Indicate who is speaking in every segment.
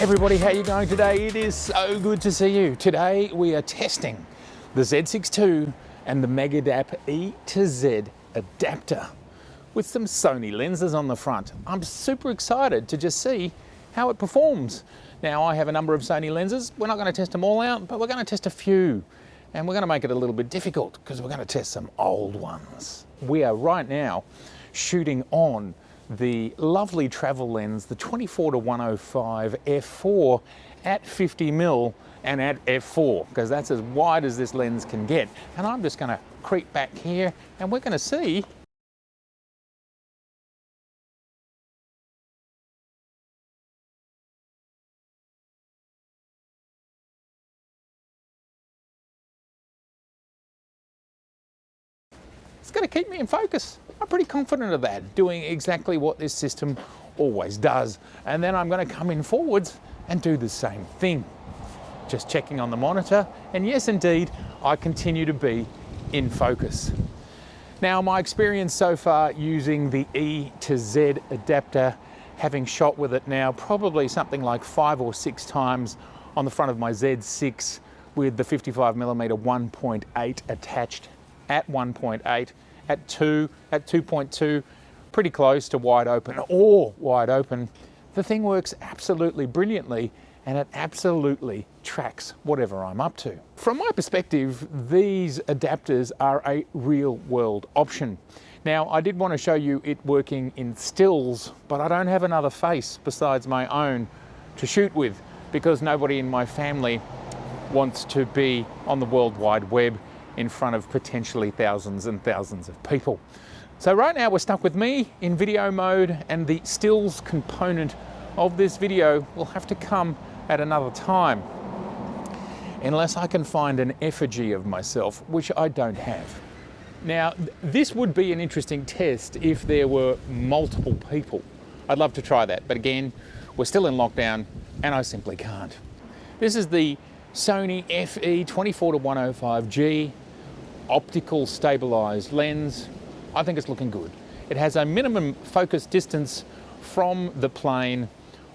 Speaker 1: everybody, how are you going today? It is so good to see you. Today we are testing the Z6 II and the Megadap ETZ adapter with some Sony lenses on the front. I'm super excited to just see how it performs. Now I have a number of Sony lenses. We're not going to test them all out, but we're going to test a few. And we're going to make it a little bit difficult because we're going to test some old ones. We are right now shooting on the lovely travel lens, the 24-105 f4 at 50mm and at f4, because that's as wide as this lens can get. And I'm just going to creep back here and we're going to see it's going to keep me in focus. I'm pretty confident of that, doing exactly what this system always does. And then I'm going to come in forwards and do the same thing. Just checking on the monitor, and yes indeed, I continue to be in focus. Now my experience so far using the ETZ adapter, having shot with it now probably something like 5 or 6 times on the front of my Z6 with the 55mm 1.8 attached at 1.8, at 2, at 2.2, pretty close to wide open or wide open. The thing works absolutely brilliantly and it absolutely tracks whatever I'm up to. From my perspective, these adapters are a real world option. Now, I did want to show you it working in stills, but I don't have another face besides my own to shoot with because nobody in my family wants to be on the World Wide Web in front of potentially thousands and thousands of people. So right now we're stuck with me in video mode, and the stills component of this video will have to come at another time, unless I can find an effigy of myself, which I don't have. Now, this would be an interesting test if there were multiple people. I'd love to try that, but again, we're still in lockdown and I simply can't. This is the Sony FE 24-105G optical stabilized lens. I think it's looking good. It has a minimum focus distance from the plane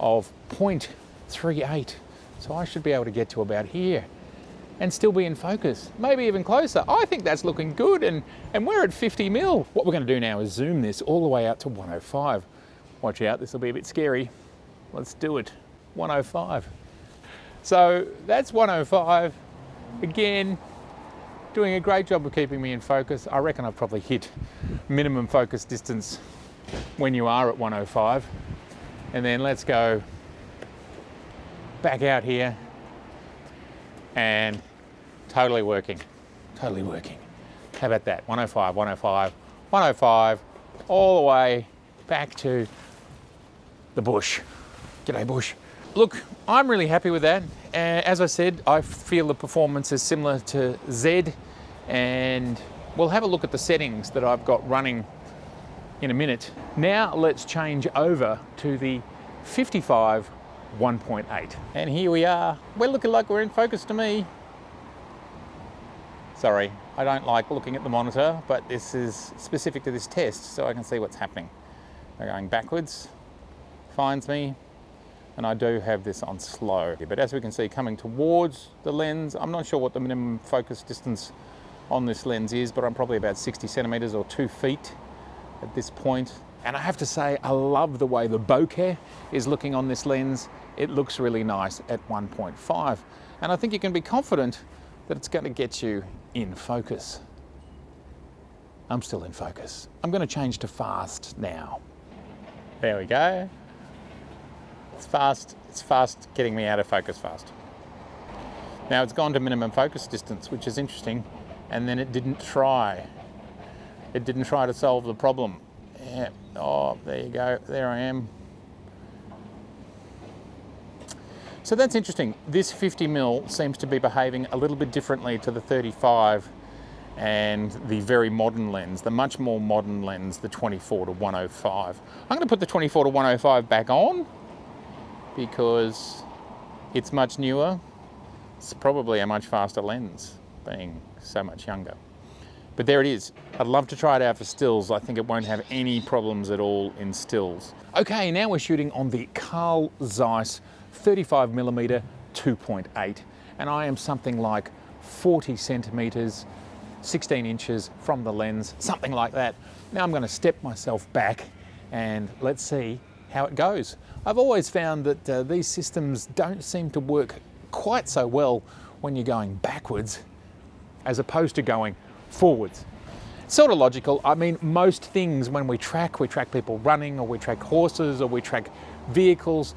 Speaker 1: of 0.38. So I should be able to get to about here and still be in focus, maybe even closer. I think that's looking good, and we're at 50mm. What we're going to do now is zoom this all the way out to 105. Watch out, this will be a bit scary. Let's do it. 105. So that's 105. Again, doing a great job of keeping me in focus. I reckon I've probably hit minimum focus distance when you are at 105. And then let's go back out here and totally working, totally working. How about that? 105, 105, 105, all the way back to the bush. G'day bush. Look, I'm really happy with that. As I said, I feel the performance is similar to Z, and we'll have a look at the settings that I've got running in a minute. Now let's change over to the 55 1.8. And here we are. We're looking like we're in focus to me. Sorry, I don't like looking at the monitor, but this is specific to this test, so I can see what's happening. We're going backwards, finds me, and I do have this on slow. But as we can see, coming towards the lens, I'm not sure what the minimum focus distance on this lens is, but I'm probably about 60 centimeters or 2 feet at this point. And I have to say, I love the way the bokeh is looking on this lens. It looks really nice at 1.5. And I think you can be confident that it's going to get you in focus. I'm still in focus. I'm going to change to fast now. There we go. It's fast getting me out of focus fast. Now it's gone to minimum focus distance, which is interesting. And then it didn't try. It didn't try to solve the problem. Yeah. Oh, there you go. There I am. So that's interesting. This 50mm seems to be behaving a little bit differently to the 35 and the very modern lens, the much more modern lens, the 24-105. I'm going to put the 24-105 back on because it's much newer. It's probably a much faster lens, being so much younger. But there it is. I'd love to try it out for stills. I think it won't have any problems at all in stills. Okay, now we're shooting on the Carl Zeiss 35mm 2.8, and I am something like 40 centimeters, 16 inches from the lens, something like that. Now I'm going to step myself back and let's see how it goes. I've always found that these systems don't seem to work quite so well when you're going backwards as opposed to going forwards. Sort of logical. I mean, most things when we track people running, or we track horses, or we track vehicles.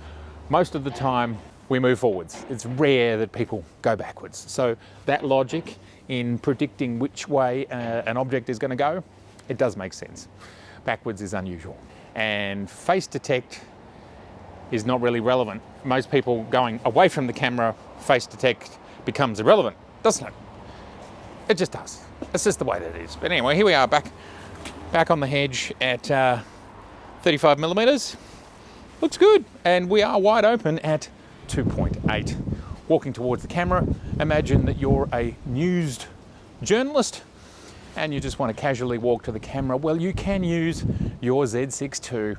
Speaker 1: Most of the time we move forwards. It's rare that people go backwards. So that logic in predicting which way an object is going to go, it does make sense. Backwards is unusual. And face detect is not really relevant. Most people going away from the camera, face detect becomes irrelevant, doesn't it? It just does. It's just the way that it is. But anyway, here we are back on the hedge at 35mm. Looks good. And we are wide open at 2.8. Walking towards the camera, imagine that you're a news journalist and you just want to casually walk to the camera. Well, you can use your Z6 II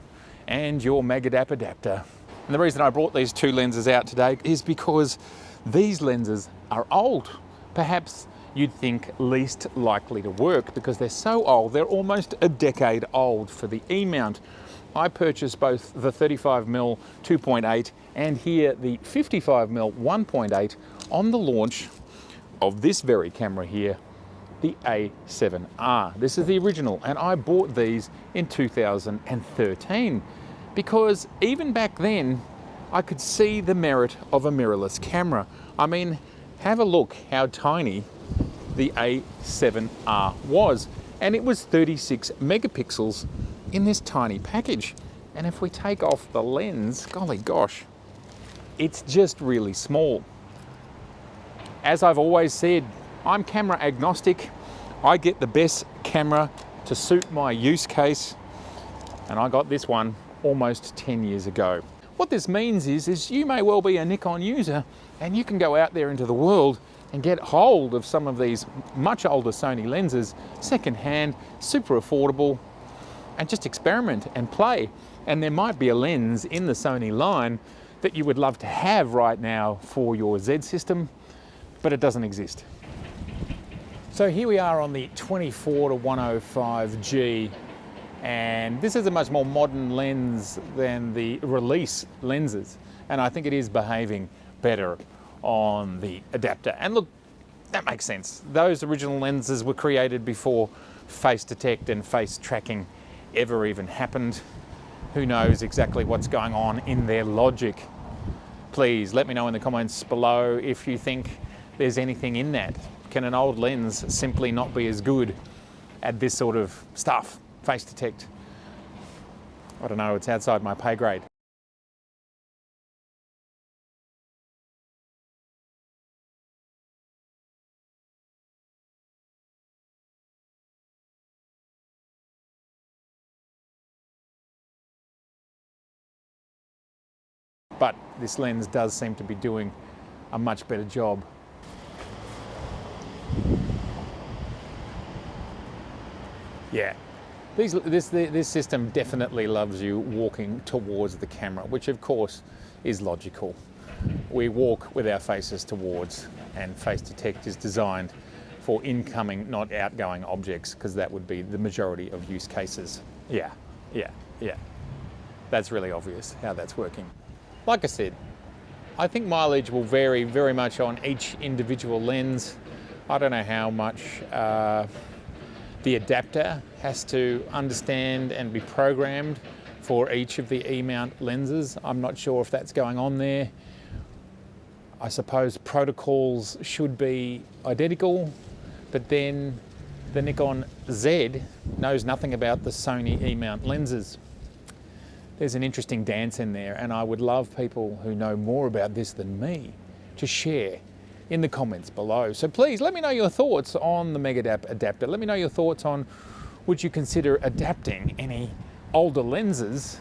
Speaker 1: and your Megadap adapter. And the reason I brought these two lenses out today is because these lenses are old. Perhaps you'd think least likely to work because they're so old. They're almost a decade old for the E-mount. I purchased both the 35mm 2.8 and here the 55mm 1.8 on the launch of this very camera here, the A7R. This is the original, and I bought these in 2013 because even back then I could see the merit of a mirrorless camera. I mean, have a look how tiny the A7R was, and it was 36 megapixels in this tiny package. And if we take off the lens, golly gosh, it's just really small. As I've always said, I'm camera agnostic. I get the best camera to suit my use case, and I got this one almost 10 years ago. What this means is you may well be a Nikon user and you can go out there into the world and get hold of some of these much older Sony lenses, secondhand, super affordable, and just experiment and play. And there might be a lens in the Sony line that you would love to have right now for your Z system, but it doesn't exist. So here we are on the 24-105G, and this is a much more modern lens than the release lenses, and I think it is behaving better on the adapter. And look, that makes sense. Those original lenses were created before face detect and face tracking ever even happened. Who knows exactly what's going on in their logic? Please let me know in the comments below if you think there's anything in that. Can an old lens simply not be as good at this sort of stuff? Face detect. I don't know, it's outside my pay grade. But this lens does seem to be doing a much better job. Yeah, this system definitely loves you walking towards the camera, which of course is logical. We walk with our faces towards, and face detect is designed for incoming, not outgoing objects, because that would be the majority of use cases. Yeah. That's really obvious how that's working. Like I said, I think mileage will vary very much on each individual lens. I don't know how much the adapter has to understand and be programmed for each of the E-mount lenses. I'm not sure if that's going on there. I suppose protocols should be identical, but then the Nikon Z knows nothing about the Sony E-mount lenses. There's an interesting dance in there, and I would love people who know more about this than me to share in the comments below. So please let me know your thoughts on the Megadap adapter. Let me know your thoughts on, would you consider adapting any older lenses,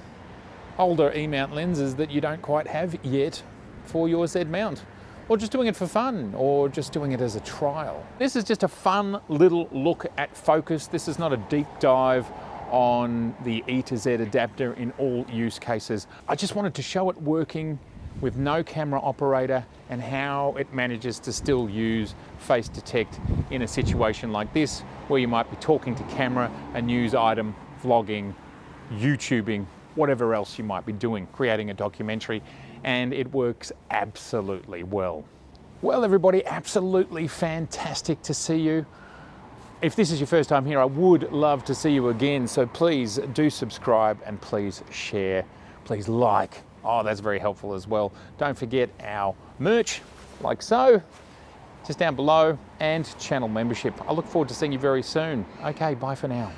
Speaker 1: older E-mount lenses that you don't quite have yet for your Z mount? Or just doing it for fun, or just doing it as a trial. This is just a fun little look at focus. This is not a deep dive on the ETZ adapter in all use cases. I just wanted to show it working with no camera operator and how it manages to still use face detect in a situation like this, where you might be talking to camera, a news item, vlogging, YouTubing, whatever else you might be doing, creating a documentary, and it works absolutely well. Well, everybody, absolutely fantastic to see you. If this is your first time here, I would love to see you again, so please do subscribe and please share, please like. Oh, that's very helpful as well. Don't forget our merch, like so, just down below, and channel membership. I look forward to seeing you very soon. Okay, bye for now.